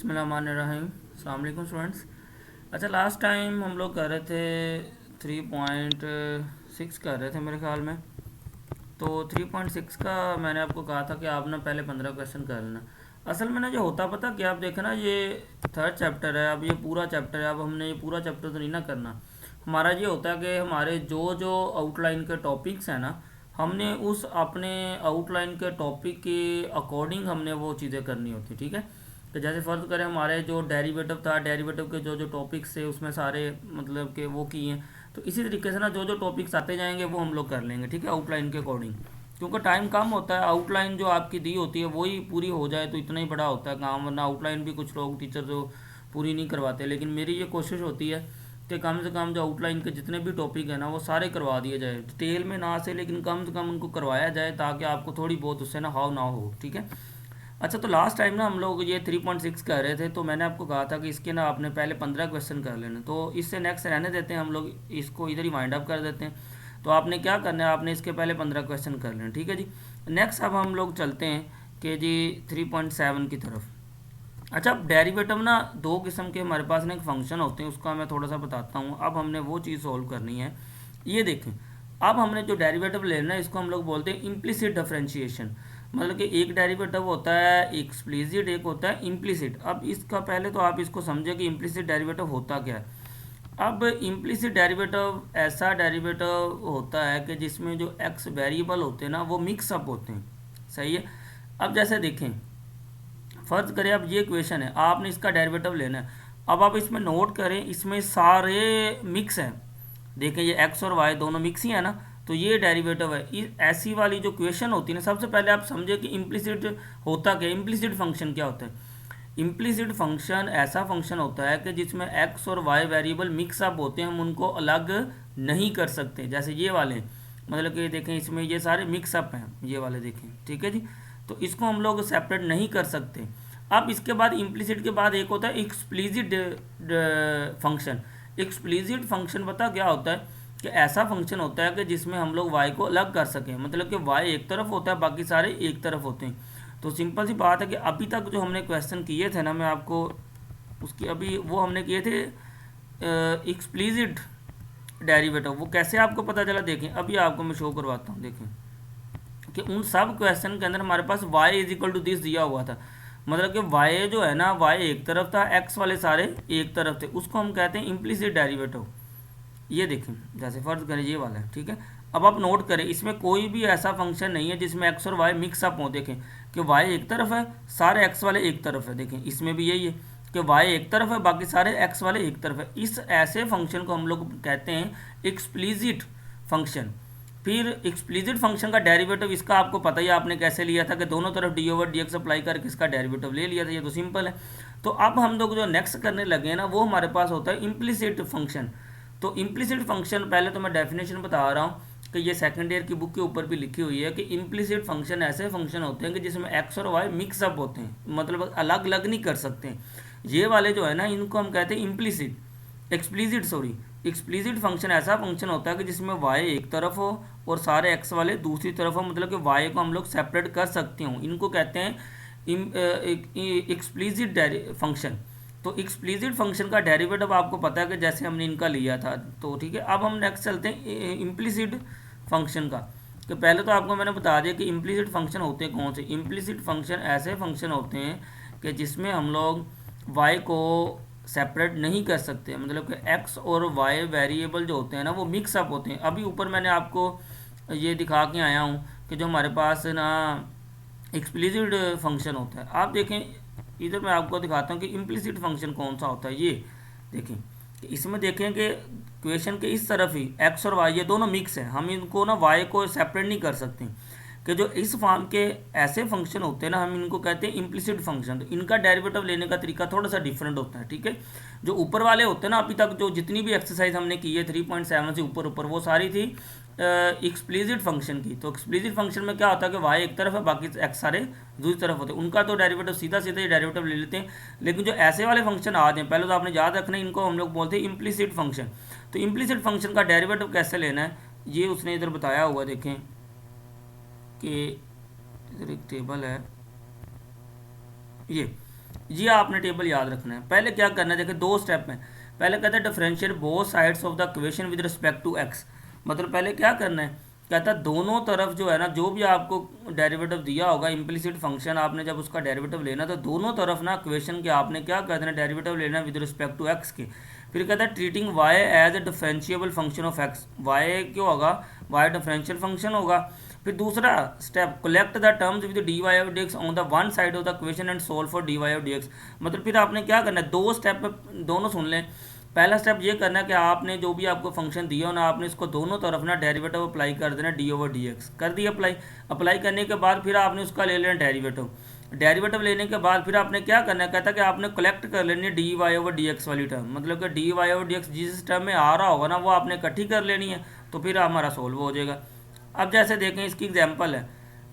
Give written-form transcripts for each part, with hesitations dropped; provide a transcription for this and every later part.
बिस्मिल्लाहिर्रहमानिर्रहीम। अस्सलाम वालेकुम स्टूडेंट्स। अच्छा, लास्ट टाइम हम लोग कर रहे थे 3.6 कर रहे थे मेरे ख्याल में। तो 3.6 का मैंने आपको कहा था कि आप ना पहले 15 क्वेश्चन कर लेना। असल में ना जो होता पता कि आप देखें ना, ये थर्ड चैप्टर है, अब ये पूरा चैप्टर है। अब हमने ये पूरा चैप्टर तो नहीं ना करना। हमारा ये होता है कि हमारे जो जो आउटलाइन के टॉपिक्स हैं ना, हमने उस अपने आउटलाइन के टॉपिक के अकॉर्डिंग हमने वो चीज़ें करनी होती, ठीक है। तो जैसे फ़र्ज़ करें हमारे जो डेरिवेटिव था, डेरिवेटिव के जो जो टॉपिक्स थे उसमें सारे मतलब कि वो किए हैं। तो इसी तरीके से ना जो जो टॉपिक्स आते जाएंगे वो हम लोग कर लेंगे, ठीक है, आउटलाइन के अकॉर्डिंग। क्योंकि टाइम कम होता है, आउटलाइन जो आपकी दी होती है वही पूरी हो जाए तो इतना ही बड़ा होता है काम, वरना आउटलाइन भी कुछ लोग टीचर जो पूरी नहीं करवाते। लेकिन मेरी ये कोशिश होती है कि कम से कम जो आउटलाइन के जितने भी टॉपिक है ना वो सारे करवा दिए जाए, डिटेल में ना से, लेकिन कम से कम उनको करवाया जाए ताकि आपको थोड़ी बहुत उससे ना हाव ना हो, ठीक है। अच्छा, तो लास्ट टाइम ना हम लोग ये 3.6 कर रहे थे, तो मैंने आपको कहा था कि इसके ना आपने पहले 15 क्वेश्चन कर लेने। तो इससे नेक्स्ट रहने देते हैं, हम लोग इसको इधर ही वाइंड अप कर देते हैं। तो आपने क्या करना है, आपने इसके पहले 15 क्वेश्चन कर लेना, ठीक है जी। नेक्स्ट अब हम लोग चलते हैं कि जी 3.7 की तरफ। अच्छा, अब डेरिवेटिव ना दो किस्म के हमारे पास ना एक फंक्शन होते हैं, उसका मैं थोड़ा सा बताता हूँ। अब हमने वो चीज़ सॉल्व करनी है। ये देखें, अब हमने जो डेरिवेटिव लेना है इसको हम लोग बोलते हैं इम्प्लिसिट डिफरेंशिएशन। मतलब कि एक डेरिवेटिव होता है एक्सप्लिसिट, एक होता है इम्प्लिसिट। अब इसका पहले तो आप इसको समझे कि इम्प्लिसिट डेरिवेटिव होता क्या है। अब इम्प्लिसिट डेरिवेटिव ऐसा डेरिवेटिव होता है कि जिसमें जो एक्स वेरिएबल होते हैं ना वो मिक्सअप होते हैं, सही है। अब जैसे देखें, फर्ज करें अब ये इक्वेशन है, आपने इसका डेरिवेटिव लेना है। अब आप इसमें नोट करें, इसमें सारे मिक्स हैं। देखें, ये एक्स और वाई दोनों मिक्स ही है ना, तो ये डेरिवेटिव है। ऐसी वाली जो क्वेश्चन होती है ना, सबसे पहले आप समझे कि इम्प्लिसिट होता क्या है, इम्प्लिसिट फंक्शन क्या होता है। इम्प्लिसिट फंक्शन ऐसा फंक्शन होता है कि जिसमें एक्स और वाई वेरिएबल मिक्सअप होते हैं, हम उनको अलग नहीं कर सकते। जैसे ये वाले, मतलब कि देखें इसमें ये सारे मिक्सअप हैं, ये वाले देखें, ठीक है जी। तो इसको हम लोग सेपरेट नहीं कर सकते। अब इसके बाद इम्प्लिसिट के बाद एक होता है एक्सप्लिसिट फंक्शन। एक्सप्लिसिट फंक्शन पता क्या होता है कि ऐसा फंक्शन होता है कि जिसमें हम लोग y को अलग कर सकें, मतलब कि y एक तरफ होता है, बाकी सारे एक तरफ होते हैं। तो सिंपल सी बात है कि अभी तक जो हमने क्वेश्चन किए थे ना, मैं आपको उसकी अभी वो हमने किए थे एक्सप्लिसिट डेरिवेटिव। वो कैसे आपको पता चला, देखें अभी आपको मैं शो करवाता हूँ। देखें कि उन सब क्वेश्चन के अंदर हमारे पास y is equal to this दिया हुआ था। मतलब कि y जो है ना, y एक तरफ था, x वाले सारे एक तरफ थे, उसको हम कहते हैं इम्प्लिसिट डेरिवेटिव। ये देखें, जैसे फर्ज करें ये वाला है, ठीक है। अब आप नोट करें, इसमें कोई भी ऐसा फंक्शन नहीं है जिसमें x और y मिक्सअप हो। देखें कि y एक तरफ है, सारे x वाले एक तरफ है। देखें इसमें भी यही है कि y एक तरफ है, बाकी सारे x वाले एक तरफ है। इस ऐसे फंक्शन को हम लोग कहते हैं एक्सप्लिसिट फंक्शन। फिर एक्सप्लिसिट फंक्शन का डेरिवेटिव इसका आपको पता ही, आपने कैसे लिया था कि दोनों तरफ D over D x apply करके इसका डेरिवेटिव ले लिया था। ये तो सिंपल है। तो अब हम लोग जो नेक्स्ट करने लगे हैं ना, वो हमारे पास होता है इम्प्लिसिट फंक्शन। तो इम्प्लिसिट फंक्शन पहले तो मैं डेफिनेशन बता रहा हूँ कि ये सेकंड ईयर की बुक के ऊपर भी लिखी हुई है कि इम्प्लिसिट फंक्शन ऐसे फंक्शन होते हैं कि जिसमें एक्स और वाई मिक्सअप होते हैं, मतलब अलग अलग नहीं कर सकते। ये वाले जो है ना, इनको हम कहते हैं implicit, explicit sorry. Explicit function ऐसा फंक्शन होता है कि जिसमें वाई एक तरफ हो और सारे एक्स वाले दूसरी तरफ हो, मतलब कि वाई को हम लोग सेपरेट कर सकते हो। इनको कहते हैं एक्सप्लिसिट फंक्शन। तो एक्सप्लिसिट फंक्शन का डेरिवेटिव आपको पता है कि जैसे हमने इनका लिया था। तो ठीक है, अब हम नेक्स्ट चलते हैं इम्प्लिसिट फंक्शन का। तो पहले तो आपको मैंने बता दिया कि इम्प्लिसिट फंक्शन होते हैं कौन से। इम्प्लिसिट फंक्शन ऐसे फंक्शन होते हैं कि जिसमें हम लोग y को सेपरेट नहीं कर सकते, मतलब कि x और y वेरिएबल जो होते हैं ना वो मिक्सअप होते हैं। अभी ऊपर मैंने आपको ये दिखा के आया हूँ कि जो हमारे पास ना एक्सप्लिसिट फंक्शन होता है, आप देखें इधर मैं आपको दिखाता हूँ कि इम्प्लिसिट फंक्शन कौन सा होता है। ये देखें कि इसमें देखें कि क्वेश्चन के इस तरफ ही एक्स और वाई ये दोनों मिक्स है, हम इनको ना वाई को सेपरेट नहीं कर सकते। कि जो इस फॉर्म के ऐसे फंक्शन होते हैं ना, हम इनको कहते हैं इम्प्लिसिट फंक्शन। तो इनका डेरिवेटिव लेने का तरीका थोड़ा सा डिफरेंट होता है, ठीक है। जो ऊपर वाले होते हैं ना, अभी तक जो जितनी भी एक्सरसाइज हमने की है 3.7 से ऊपर ऊपर, वो सारी थी एक्सप्लिसिट फंक्शन की। तो एक्सप्लिसिट फंक्शन में क्या होता है कि वाई एक तरफ है, बाकी एक्स सारे दूसरी तरफ होते हैं। उनका तो डेरिवेटिव सीधा सीधा ही डेरिवेटिव ले लेते हैं। लेकिन जो ऐसे वाले फंक्शन आते हैं, पहले तो आपने याद रखना है, इनको हम लोग बोलते हैं इम्प्लिसिट फंक्शन। तो इम्प्लिसिट फंक्शन का डेरिवेटिव कैसे लेना है, ये उसने इधर बताया हुआ। देखें कि इधर एक टेबल है, ये ये आपने टेबल याद रखना है। पहले क्या करना है, देखिए दो स्टेप में। पहले कहते हैं differentiate both sides of the equation with respect to X. मतलब पहले क्या करना है, कहता है दोनों तरफ जो है ना, जो भी आपको डेरिवेटिव दिया होगा इम्प्लिसिट फंक्शन, आपने जब उसका डेरिवेटिव लेना तो दोनों तरफ ना इक्वेशन के आपने क्या कर देना, डेरिवेटिव लेना विद रिस्पेक्ट टू एक्स के। फिर कहता है treating Y as a differentiable function of X. Y क्यों होगा, वाई डिफरेंशियल फंक्शन होगा। फिर दूसरा step, collect the terms with D Y of D X on the one side of the equation and solve for D Y of D X. मतलब फिर आपने क्या करना है, दो स्टेप में दोनों सुन लें। पहला स्टेप ये करना है कि आपने जो भी आपको फंक्शन दिया हो ना, आपने इसको दोनों तरफ ना डेरिवेटिव अप्लाई कर देना, डी ओवर डी एक्स कर दिया अप्लाई। अप्लाई करने के बाद फिर आपने उसका ले लेना डेरिवेटिव। डेरिवेटिव लेने के बाद फिर आपने क्या करना है, कहता है कि आपने कलेक्ट कर लेनी है D Y over D X वाली टर्म। मतलब कि D Y over D X जिस टर्म में आ रहा होगा ना, वो आपने इकट्ठी कर लेनी है, तो फिर हमारा सोल्व हो जाएगा। अब जैसे देखें इसकी एग्जांपल है,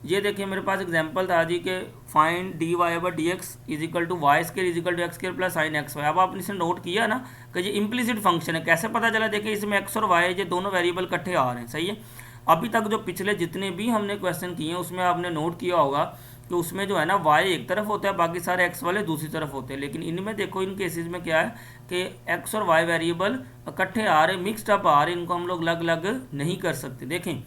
ये देखिए मेरे पास एग्जांपल था जी के find D Y over D X is equal to Y square is equal to X square plus sine X Y. अब आपने इसे नोट किया ना कि ये इम्प्लिसिट फंक्शन है। कैसे पता चला, देखिए इसमें एक्स और वाई ये दोनों वेरिएबल इकट्ठे आ रहे हैं, सही है। अभी तक जो पिछले जितने भी हमने क्वेश्चन किए हैं उसमें आपने नोट किया होगा कि उसमें जो है ना वाई एक तरफ होता है, बाकी सारे एक्स वाले दूसरी तरफ होते हैं। लेकिन इनमें देखो इन केसेस में क्या है कि एक्स और वाई वेरिएबल इकट्ठे आ रहे, मिक्सड अप आ रहे, इनको हम लोग अलग अलग नहीं कर सकते। देखें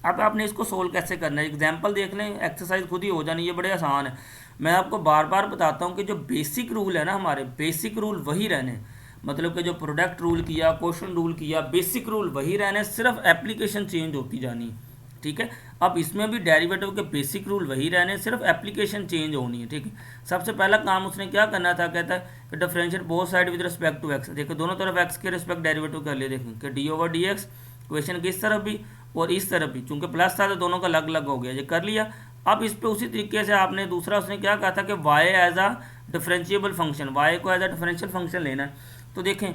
अब आपने इसको सोल्व कैसे करना है, एग्जाम्पल देख लें, एक्सरसाइज खुद ही हो जानी, ये बड़े आसान है। मैं आपको बार बार बताता हूँ कि जो बेसिक रूल है ना, हमारे बेसिक रूल वही रहने। मतलब कि जो प्रोडक्ट रूल किया, क्वेश्चन रूल किया, बेसिक रूल वही रहने, सिर्फ एप्लीकेशन चेंज होती जानी है, ठीक है। अब इसमें भी डेरिवेटिव के बेसिक रूल वही रहने, सिर्फ एप्लीकेशन चेंज होनी है, ठीक है। सबसे पहला काम उसने क्या करना था, कहता है कि differentiate both side with respect to X. देखो दोनों तरफ एक्स के रिस्पेक्ट डेरिवेटिव कर लिए, देखें कि D over D x question की इस तरफ भी और इस तरफ भी, चूंकि प्लस था तो दोनों का अलग अलग हो गया, ये कर लिया। अब इस पे उसी तरीके से आपने दूसरा उसने क्या कहा था कि Y as a differentiable function, Y को एज अ डिफरेंशियल फंक्शन लेना है। तो देखें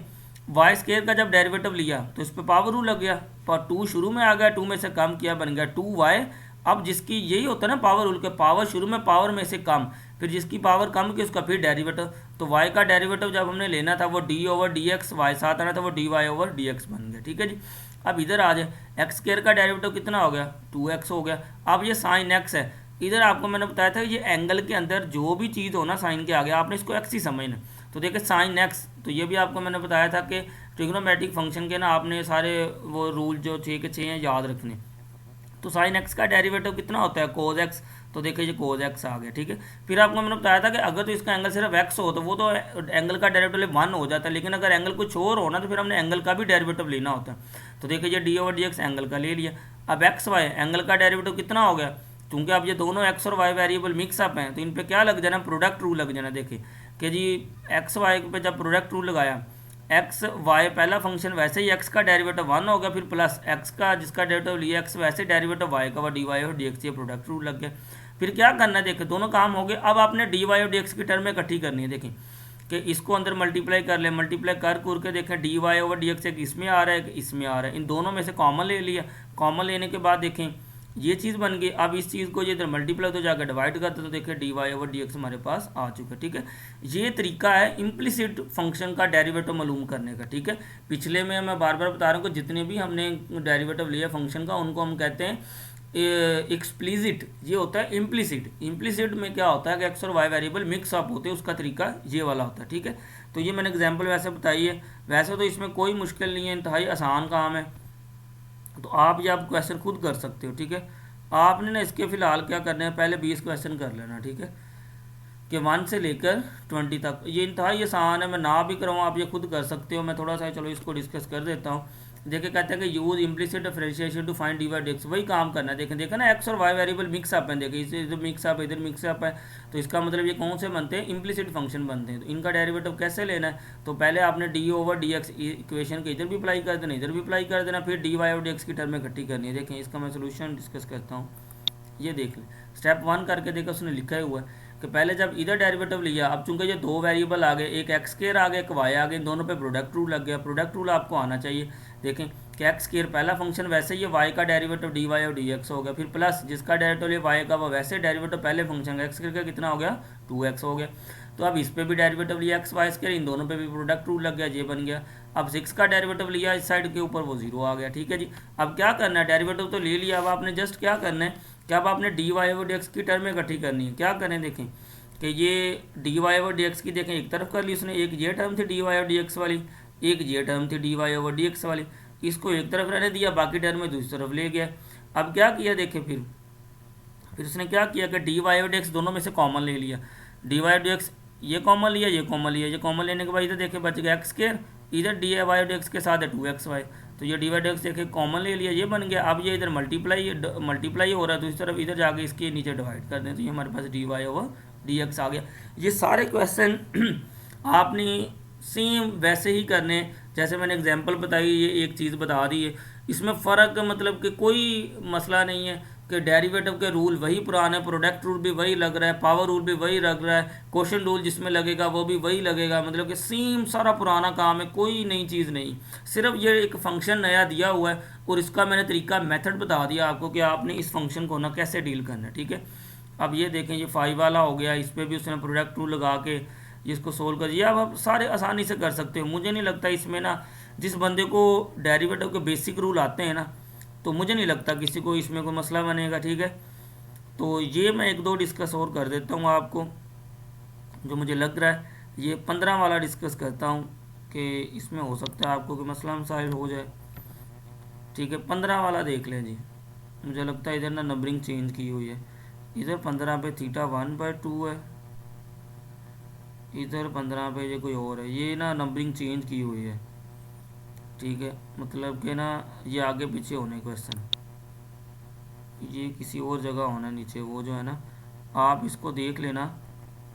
वाई स्केयर का जब डेरिवेटिव लिया तो इस पर पावर रूल लग गया, पर 2 शुरू में आ गया, 2 में से कम किया बन गया 2y। अब जिसकी यही होता है ना पावर रूल के, पावर शुरू में पावर में से कम, फिर जिसकी पावर कम की उसका फिर डेरिवेटिव। तो y का डेरिवेटिव जब हमने लेना था वो D over D X, Y साथ आना था वो D Y over D X बन गया, ठीक है जी। अब इधर आ जाए, एक्स स्केयर का डेरिवेटिव कितना हो गया, 2x हो गया। अब ये साइन एक्स है, इधर आपको मैंने बताया था ये एंगल के अंदर जो भी चीज़ हो ना साइन के आगे, आपने इसको एक्स ही समझना। तो देखिए साइन एक्स, तो ये भी आपको मैंने बताया था कि ट्रिग्नोमेट्रिक फंक्शन के ना आपने सारे वो रूल जो 6 के 6 हैं याद रखने। तो साइन एक्स का डेरिवेटिव कितना होता है, कोज एक्स। तो देखिए ये कोज एक्स आ गया, ठीक है। फिर आपको मैंने बताया था कि अगर तो इसका एंगल सिर्फ एक्स हो तो वो तो एंगल का डेरिवेटिव 1 हो जाता है, लेकिन अगर एंगल कुछ और हो ना तो फिर हमने एंगल का भी डेरिवेटिव लेना होता है। तो देखिए ये D over D x angle का ले लिया। अब एक्स वाई एंगल का डेरिवेटिव कितना हो गया, क्योंकि अब ये दोनों एक्स और वाई वेरिएबल मिक्सअप हैं तो इन पर क्या लग जाना, प्रोडक्ट रूल लग जाना। देखिए कि जी एक्स वाई पे जब प्रोडक्ट रूल लगाया, एक्स वाई पहला फंक्शन वैसे ही एक्स का डेरिवेटिव 1 हो गया, फिर प्लस एक्स का जिसका डेरिवेटिव लिया एक्स वैसे डेरिवेटिव वाई का वो डी वाई और डी एक्स, ये प्रोडक्ट रूल लग गया। फिर क्या करना है, देखिए दोनों काम हो गए। अब आपने डी वाई और डी एक्स की टर्म में इकट्ठी करनी है। देखें कि इसको अंदर मल्टीप्लाई कर ले, मल्टीप्लाई कर के देखें D Y over D X एक इसमें आ रहा है, एक इसमें आ रहा है, इन दोनों में से कॉमन ले लिया। कॉमन लेने के बाद देखें ये चीज़ बन गई। अब इस चीज़ को ये इधर मल्टीप्लाई तो जाकर डिवाइड करते तो देखिए D Y over D X हमारे पास आ चुका है, ठीक है। ये तरीका है इम्प्लिसिट फंक्शन का डेरिवेटिव मालूम करने का, ठीक है। पिछले में मैं बार बार बता रहा हूँ कि जितने भी हमने डेरिवेटिव लिया फंक्शन का उनको हम कहते हैं एक्सप्लिसिट, ये होता है इम्प्लिसिट। इम्प्लिसिट में क्या होता है कि एक्स और वाई वेरिएबल मिक्स अप होते हैं, उसका तरीका ये वाला होता है, ठीक है। तो ये मैंने एग्जाम्पल वैसे बताई है, वैसे तो इसमें कोई मुश्किल नहीं है, इंतहाई आसान काम है। तो आप ये आप क्वेश्चन खुद कर सकते हो, ठीक है। आपने ना इसके फिलहाल क्या करना है, पहले 20 क्वेश्चन कर लेना, ठीक है, कि 1 से लेकर 20 तक। ये इंतहाई आसान है, मैं ना भी कराऊँ आप ये खुद कर सकते हो। मैं थोड़ा सा चलो इसको डिस्कस कर देता हूँ। देखिए कहते हैं कि use implicit differentiation to find D Y D X, वही काम करना है। देखें देखा ना एक्स और वाई वेरिएबल मिक्स अप है, देखिए इधर मिक्स अप इधर मिक्स अप है, तो इसका मतलब ये कौन से बनते हैं, इम्प्लिसिट फंक्शन बनते हैं। तो इनका डेरिवेटिव कैसे लेना है, तो पहले आपने D over D x equation के इधर भी अप्लाई कर देना, इधर भी अप्लाई कर देना, फिर डी वाई और डी एक्स की टर्म में इकट्ठी करनी है। देखें इसका मैं सोल्यूशन डिस्कस करता हूँ, ये देख लें। स्टेप 1 करके देखो उसने लिखा हुआ है कि पहले जब इधर डेरिवेटिव लिया, अब चूंकि ये दो वेरिएबल आ गए, एक एक्स स्क्वायर आ गया एक वाई आ गया, इन दोनों पे प्रोडक्ट रूल लग गया। प्रोडक्ट रूल आपको आना चाहिए। देखें कि एक्स स्क्वायर पहला फंक्शन वैसे ही वाई का डेरिवेटिव डी वाई और डी एक्स हो गया, फिर प्लस जिसका डेरिवेटिव ये वाई का वो वैसे डेरिवेटिव पहले फंक्शन का एक्स स्क्वायर का कितना हो गया 2x हो गया। तो अब इस पे भी डेरिवेटिव लिया एक्स वाई स्क्वायर, इन दोनों पे भी प्रोडक्ट रूल लग गया, ये बन गया। अब 6 का डेरिवेटिव लिया इस साइड के ऊपर, वो 0 आ गया, ठीक है जी। अब क्या करना है, डेरिवेटिव तो ले लिया, अब आपने जस्ट क्या करना है कि अब आपने डी वाई और डी एक्स की टर्म में इकट्ठी करनी है। क्या करें, देखें कि ये D Y over D X की देखें एक तरफ कर ली उसने, एक ये टर्म थी D Y over D X वाली, एक ये टर्म थी D Y over D X वाली, इसको एक तरफ रहने दिया, बाकी टर्म में दूसरी तरफ ले गया। अब क्या किया देखें, फिर उसने क्या किया कि D Y over D X दोनों में से कॉमन ले लिया, डी वाई डी एक्स ये कॉमन लिया, ये कॉमन लिया, ये कॉमन लेने के बाद इधर देखे बच गया एक्स स्क्वायर, इधर डी वाई डी एक्स के साथ है 2xy, तो ये डी वाई डी एक्स देखे कॉमन ले लिया, ये बन गया। अब ये इधर मल्टीप्लाई हो रहा है, दूसरी तरफ इधर जाके इसके नीचे डिवाइड कर दें, तो ये हमारे पास d Y over D x आ गया। ये सारे क्वेश्चन आपने सेम वैसे ही करने जैसे मैंने एग्जांपल बताई, ये एक चीज़ बता दी है, इसमें फ़र्क मतलब कि कोई मसला नहीं है कि डेरिवेटिव के रूल वही पुराने, प्रोडक्ट रूल भी वही लग रहा है, पावर रूल भी वही लग रहा है, क्वेश्चन रूल जिसमें लगेगा वो भी वही लगेगा, मतलब कि सेम सारा पुराना काम है, कोई नई चीज़ नहीं। सिर्फ ये एक फंक्शन नया दिया हुआ है और इसका मैंने तरीका मेथड बता दिया आपको कि आपने इस फंक्शन को ना कैसे डील करना है, ठीक है। अब ये देखें ये 5 वाला हो गया, इस पर भी उसने प्रोडक्ट रूल लगा के जिसको सोल्व कर दिया। अब आप सारे आसानी से कर सकते हो, मुझे नहीं लगता इसमें ना जिस बंदे को डेरिवेटिव के बेसिक रूल आते हैं ना, तो मुझे नहीं लगता किसी को इसमें कोई मसला बनेगा, ठीक है। तो ये मैं एक दो डिस्कस और कर देता हूँ आपको जो मुझे लग रहा है, ये 15 वाला डिस्कस करता हूँ कि इसमें हो सकता है आपको कोई मसला मसाइल हो जाए, ठीक है। 15 वाला देख लें जी, मुझे लगता है इधर ना नंबरिंग चेंज की हुई है, इधर 15 पे थीटा 1/2 है, इधर 15 पे ये कोई और है, ये ना नंबरिंग चेंज की हुई है, ठीक है। मतलब कि ना ये आगे पीछे होने क्वेश्चन, ये किसी और जगह होना नीचे, वो जो है ना आप इसको देख लेना,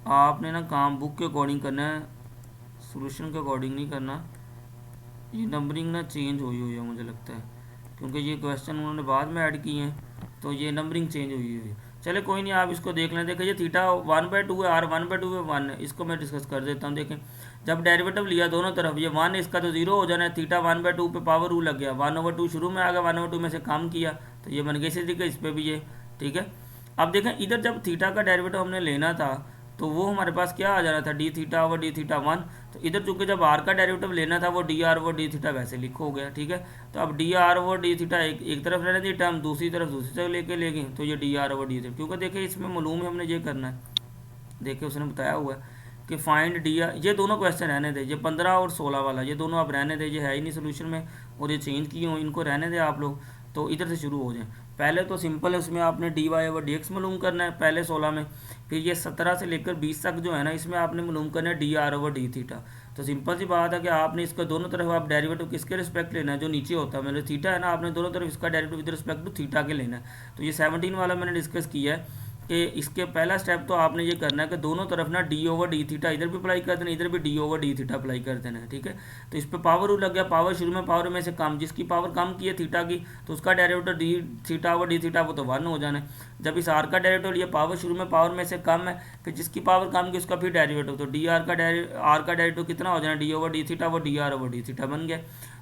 आपने ना काम बुक के अकॉर्डिंग करना है, सॉल्यूशन के अकॉर्डिंग नहीं करना। ये नंबरिंग ना चेंज हुई हुई है मुझे लगता है, क्योंकि ये क्वेश्चन उन्होंने बाद में ऐड किए हैं, तो ये नंबरिंग चेंज हुई हुई है। चले कोई नहीं, आप इसको देख लें। देखिए ये थीटा 1/2 है, आर 1/2 है 1 है, इसको मैं डिस्कस कर देता हूँ। देखें जब डेरिवेटिव लिया दोनों तरफ, ये 1 इसका तो 0 हो जाना है, थीटा 1/2 पे पावर रूल लग गया, 1/2 शुरू में आ गया, 1/2 में से कम किया तो ये बन गया, इसी तरीके इस पर भी ये, ठीक है। अब देखें इधर जब थीटा का डेरिवेटिव हमने लेना था तो वो हमारे पास क्या आ जाना था, D theta over D theta 1, तो इधर चूंकि जब आर का डेरिवेटिव लेना था वो D R over D theta वैसे लिखो हो गया, ठीक है। तो अब D R over D theta एक तरफ रहने दी टर्म, दूसरी तरफ लेके ले गए, तो ये D R over D theta, क्योंकि देखिए इसमें मालूम है हमने ये करना है, देखिए उसने बताया हुआ है कि फाइंड डी आर, ये दोनों क्वेश्चन रहने दे, ये 15 और 16 वाला, ये दोनों आप रहने दे, ये है ही नहीं सोल्यूशन में और ये चेंज किए हो, इनको रहने दें आप लोग। तो इधर से शुरू हो जाए, पहले तो सिंपल है, उसमें आपने D Y over D X मालूम करना है पहले 16 में, फिर ये 17 से लेकर 20 तक जो है ना इसमें आपने मालूम करना है D R over D theta. तो सिंपल सी बात है कि आपने इसका दोनों तरफ आप डेरिवेटिव किसके रिस्पेक्ट लेना है, जो नीचे होता है मतलब थीटा है ना, आपने दोनों तरफ इसका derivative with respect to theta के लेना है। तो ये 17 वाला मैंने डिस्कस किया है कि इसके पहला स्टेप तो आपने ये करना है कि दोनों तरफ ना डी ओवर डी थीटा इधर भी अप्लाई कर देना, इधर भी D over D theta apply कर देना है, ठीक है। तो इस पर पावर रूल लग गया, पावर शुरू में पावर में से कम, जिसकी पावर कम की है थीटा की तो उसका derivative D theta over D theta वो तो 1 हो जाना है। जब इस आर का डेरिवेटिव लिया, पावर शुरू में पावर में से कम है, फिर जिसकी पावर कम की उसका फिर डेरिवेटिव, तो डी आर का डेरिवेटिव कितना हो जाना, डी ओवर डी थीटा वो D R over D theta बन गया।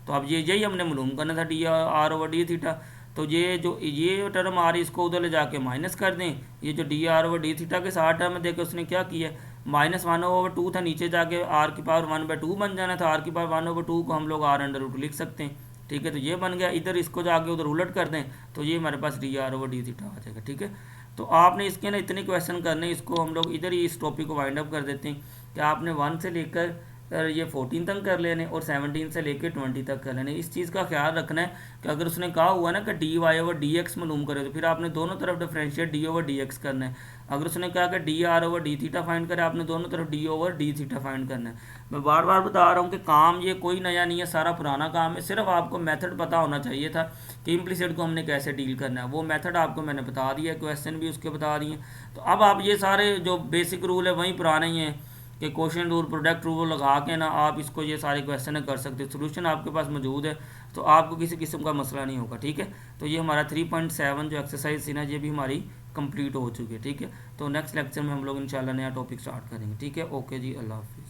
तो अब ये यही हमने मालूम करना था, D R over D theta. तो ये टर्म आ रही इसको उधर ले जाके माइनस कर दें, ये जो D R over D theta के साथ टर्म देखे उसने क्या किया, -1/2 था, नीचे जाके आर की पावर 1/2 बन जाना था, आर की पावर 1/2 को हम लोग आर अंडर रूट लिख सकते हैं, ठीक है। तो ये बन गया, इधर इसको जाके उधर उलट कर दें तो ये हमारे पास d are over D theta आ जाएगा, ठीक है। तो आपने इसके ना इतने क्वेश्चन करने, इसको हम लोग इधर ही इस टॉपिक को वाइंड अप कर देते हैं कि आपने 1 से लेकर ये 14 तक कर लेने और 17 से लेके 20 तक कर लेने। इस चीज़ का ख्याल रखना है कि अगर उसने कहा हुआ ना कि D Y over D X मालूम करे तो फिर आपने दोनों तरफ differentiate D over D X करना है। अगर उसने कहा कि D are over D theta find करे, आपने दोनों तरफ D over D theta find करना है। मैं बार बार बता रहा हूँ कि काम ये कोई नया नहीं है, सारा पुराना काम है, सिर्फ आपको मेथड पता होना चाहिए था कि इम्प्लीसिट को हमने कैसे डील करना है। वो मेथड आपको मैंने बता दिया, क्वेश्चन भी उसके बता दिए। तो अब आप ये सारे जो बेसिक रूल है वही पुराने ही हैं कि क्वेश्चन रूल प्रोडक्ट रूल लगा के ना आप इसको ये सारे क्वेश्चन कर सकते हो, सोल्यूशन आपके पास मौजूद है, तो आपको किसी किस्म का मसला नहीं होगा, ठीक है। तो ये हमारा 3.7 जो एक्सरसाइज थी ना ये भी हमारी कंप्लीट हो चुकी है, ठीक है। तो नेक्स्ट लेक्चर में हम लोग इंशाल्लाह नया टॉपिक स्टार्ट करेंगे, ठीक है। ओके जी, अल्लाह हाफिज़।